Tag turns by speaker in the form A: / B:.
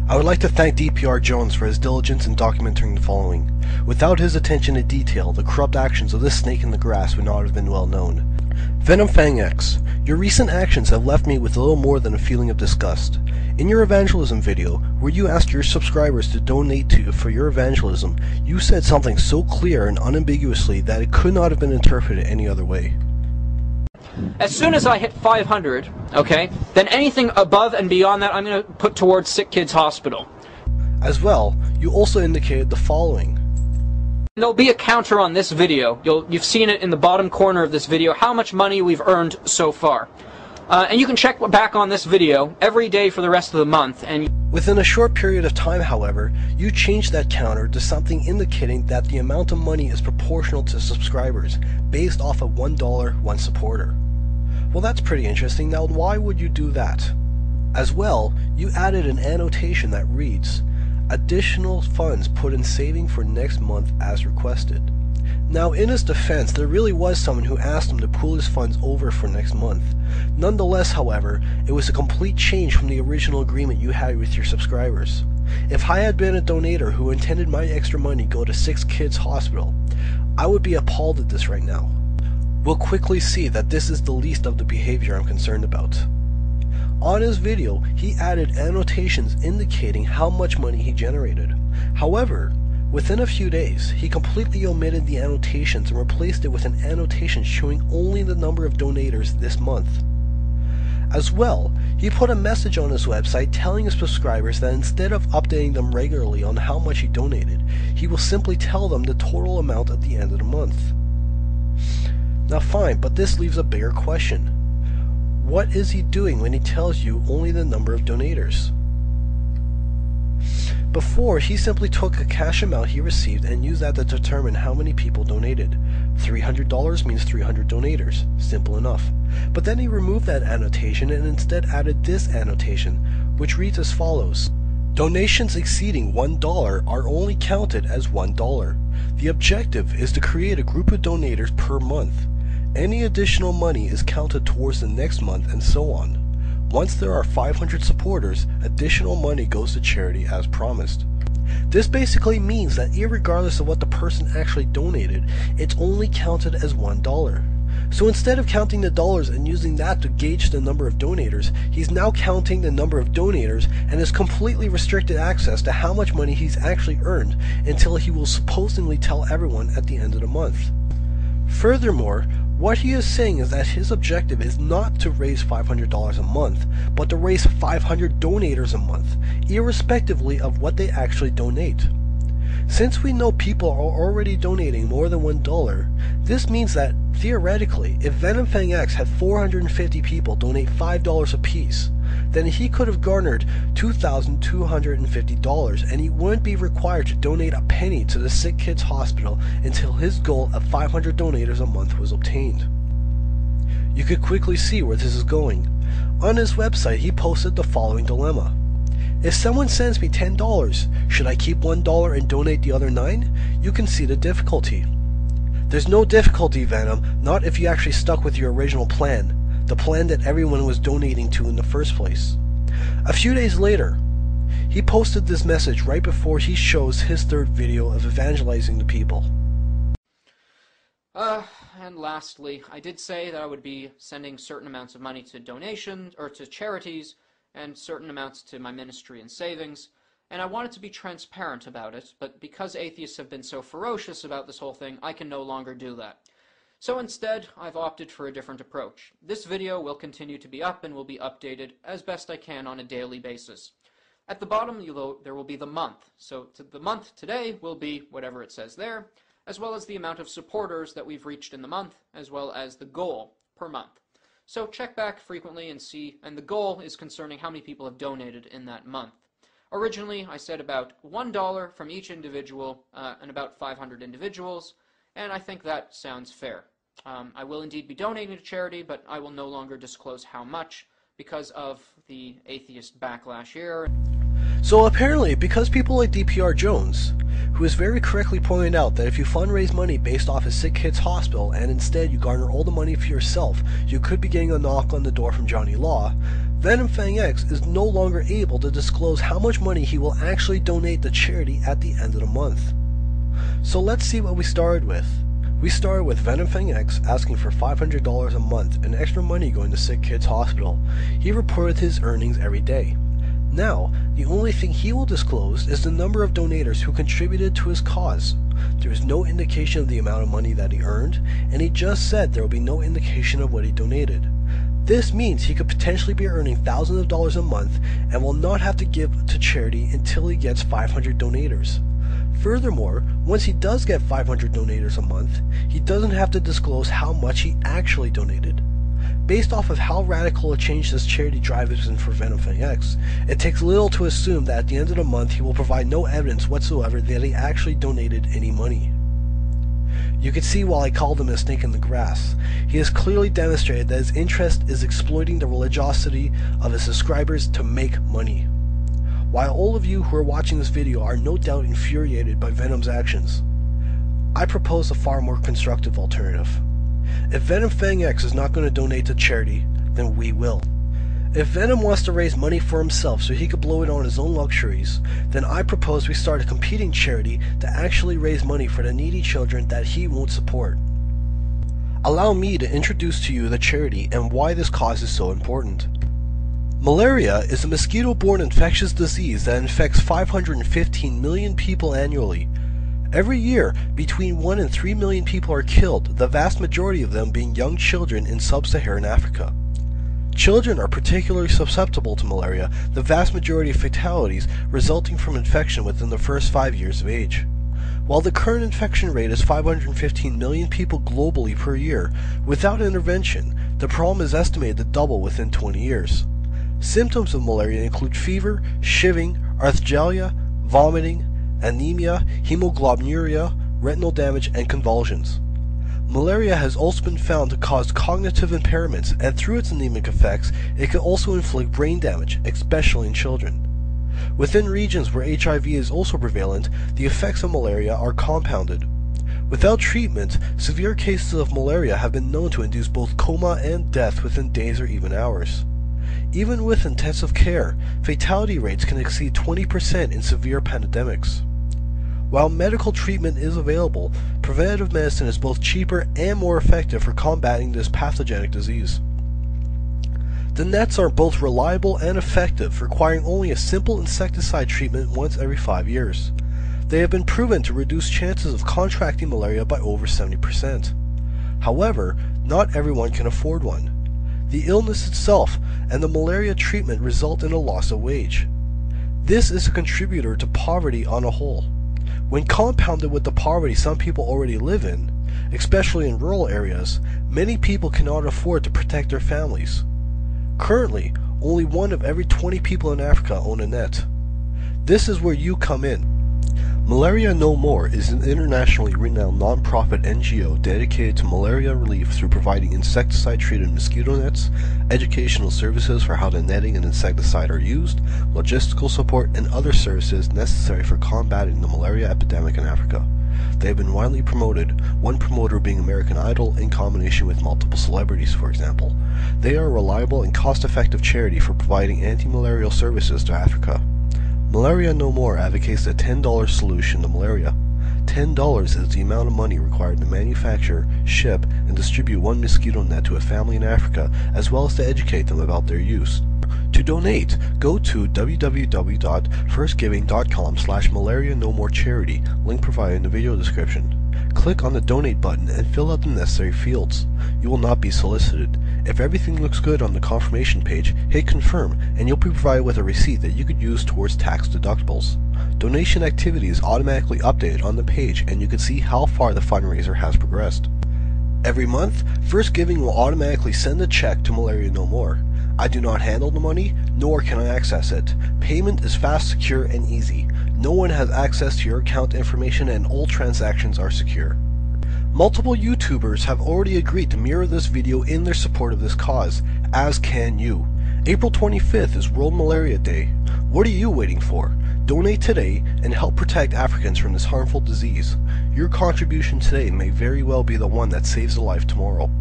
A: I would like to thank DPR Jones for his diligence in documenting the following. Without his attention to detail, the corrupt actions of this snake in the grass would not have been well known. VenomFangX, your recent actions have left me with little more than a feeling of disgust. In your evangelism video, where you asked your subscribers to donate to you for your evangelism, you said something so clear and unambiguously that it could not have been interpreted any other way.
B: As soon as I hit 500, okay, then anything above and beyond that I'm going to put towards Sick Kids Hospital.
A: As well, you also indicated the following.
B: There'll be a counter on this video. You've seen it in the bottom corner of this video, how much money we've earned so far. And you can check back on this video every day for the rest of the month. And
A: within a short period of time, however, you changed that counter to something indicating that the amount of money is proportional to subscribers, based off of $1 one supporter. Well, that's pretty interesting. Now, why would you do that? As well, you added an annotation that reads, "Additional funds put in saving for next month as requested." Now, in his defense, there really was someone who asked him to pool his funds over for next month. Nonetheless, however, it was a complete change from the original agreement you had with your subscribers. If I had been a donator who intended my extra money go to Sick Kids Hospital, I would be appalled at this right now. We'll quickly see that this is the least of the behavior I'm concerned about. On his video, he added annotations indicating how much money he generated. However, within a few days, he completely omitted the annotations and replaced it with an annotation showing only the number of donators this month. As well, he put a message on his website telling his subscribers that instead of updating them regularly on how much he donated, he will simply tell them the total amount at the end of the month. Now fine, but this leaves a bigger question. What is he doing when he tells you only the number of donators? Before, he simply took a cash amount he received and used that to determine how many people donated. $300 means 300 donators. Simple enough. But then he removed that annotation and instead added this annotation, which reads as follows. Donations exceeding $1 are only counted as $1. The objective is to create a group of donators per month. Any additional money is counted towards the next month and so on. Once there are 500 supporters, additional money goes to charity as promised. This basically means that irregardless of what the person actually donated, it's only counted as $1. So instead of counting the dollars and using that to gauge the number of donators, he's now counting the number of donators and has completely restricted access to how much money he's actually earned until he will supposedly tell everyone at the end of the month. Furthermore, what he is saying is that his objective is not to raise $500 a month, but to raise 500 donators a month, irrespectively of what they actually donate. Since we know people are already donating more than $1, this means that, theoretically, if VenomFangX had 450 people donate $5 apiece, then he could have garnered $2,250 and he wouldn't be required to donate a penny to the Sick Kids Hospital until his goal of 500 donators a month was obtained. You could quickly see where this is going. On his website, he posted the following dilemma. If someone sends me $10, should I keep $1 and donate the other $9? You can see the difficulty. There's no difficulty, Venom, not if you actually stuck with your original plan, the plan that everyone was donating to in the first place. A few days later, he posted this message right before he shows his third video of evangelizing the people.
B: And lastly, I did say that I would be sending certain amounts of money to donations, or to charities, and certain amounts to my ministry and savings, and I wanted to be transparent about it, but because atheists have been so ferocious about this whole thing, I can no longer do that. So instead, I've opted for a different approach. This video will continue to be up and will be updated as best I can on a daily basis. At the bottom, there will be the month, so the month today will be whatever it says there, as well as the amount of supporters that we've reached in the month, as well as the goal per month. So check back frequently and see, and the goal is concerning how many people have donated in that month. Originally, I said about $1 from each individual and about 500 individuals, and I think that sounds fair. I will indeed be donating to charity, but I will no longer disclose how much because of the atheist backlash here.
A: So apparently, because people like DPR Jones, who has very correctly pointed out that if you fundraise money based off a Sick Kids Hospital and instead you garner all the money for yourself, you could be getting a knock on the door from Johnny Law, VenomFangX is no longer able to disclose how much money he will actually donate to charity at the end of the month. So let's see what we started with. We started with VenomFangX asking for $500 a month and extra money going to Sick Kids Hospital. He reported his earnings every day. Now, the only thing he will disclose is the number of donators who contributed to his cause. There is no indication of the amount of money that he earned, and he just said there will be no indication of what he donated. This means he could potentially be earning thousands of dollars a month and will not have to give to charity until he gets 500 donators. Furthermore, once he does get 500 donators a month, he doesn't have to disclose how much he actually donated. Based off of how radical a change this charity drive has been for VenomFangX, it takes little to assume that at the end of the month he will provide no evidence whatsoever that he actually donated any money. You can see why I called him a snake in the grass. He has clearly demonstrated that his interest is exploiting the religiosity of his subscribers to make money. While all of you who are watching this video are no doubt infuriated by Venom's actions, I propose a far more constructive alternative. If VenomFangX is not going to donate to charity, then we will. If Venom wants to raise money for himself so he could blow it on his own luxuries, then I propose we start a competing charity to actually raise money for the needy children that he won't support. Allow me to introduce to you the charity and why this cause is so important. Malaria is a mosquito-borne infectious disease that infects 515 million people annually. Every year, between 1 and 3 million people are killed, the vast majority of them being young children in sub-Saharan Africa. Children are particularly susceptible to malaria, the vast majority of fatalities resulting from infection within the first 5 years of age. While the current infection rate is 515 million people globally per year, without intervention, the problem is estimated to double within 20 years. Symptoms of malaria include fever, shivering, arthralgia, vomiting, anemia, hemoglobinuria, retinal damage, and convulsions. Malaria has also been found to cause cognitive impairments, and through its anemic effects, it can also inflict brain damage, especially in children. Within regions where HIV is also prevalent, the effects of malaria are compounded. Without treatment, severe cases of malaria have been known to induce both coma and death within days or even hours. Even with intensive care, fatality rates can exceed 20% in severe pandemics. While medical treatment is available, preventative medicine is both cheaper and more effective for combating this pathogenic disease. The nets are both reliable and effective, requiring only a simple insecticide treatment once every 5 years. They have been proven to reduce chances of contracting malaria by over 70%. However, not everyone can afford one. The illness itself and the malaria treatment result in a loss of wage. This is a contributor to poverty on a whole. When compounded with the poverty some people already live in, especially in rural areas, many people cannot afford to protect their families. Currently, only 1 of every 20 people in Africa own a net. This is where you come in. Malaria No More is an internationally renowned non-profit NGO dedicated to malaria relief through providing insecticide-treated mosquito nets, educational services for how the netting and insecticide are used, logistical support, and other services necessary for combating the malaria epidemic in Africa. They have been widely promoted, one promoter being American Idol in combination with multiple celebrities, for example. They are a reliable and cost-effective charity for providing anti-malarial services to Africa. Malaria No More advocates a $10 solution to malaria. $10 is the amount of money required to manufacture, ship, and distribute 1 mosquito net to a family in Africa, as well as to educate them about their use. To donate, go to www.firstgiving.com/malaria-no-more-charity, link provided in the video description. Click on the donate button and fill out the necessary fields. You will not be solicited. If everything looks good on the confirmation page, hit confirm and you'll be provided with a receipt that you could use towards tax deductibles. Donation activity is automatically updated on the page and you can see how far the fundraiser has progressed. Every month, First Giving will automatically send a check to Malaria No More. I do not handle the money, nor can I access it. Payment is fast, secure, and easy. No one has access to your account information and all transactions are secure. Multiple YouTubers have already agreed to mirror this video in their support of this cause, as can you. April 25th is World Malaria Day. What are you waiting for? Donate today and help protect Africans from this harmful disease. Your contribution today may very well be the one that saves a life tomorrow.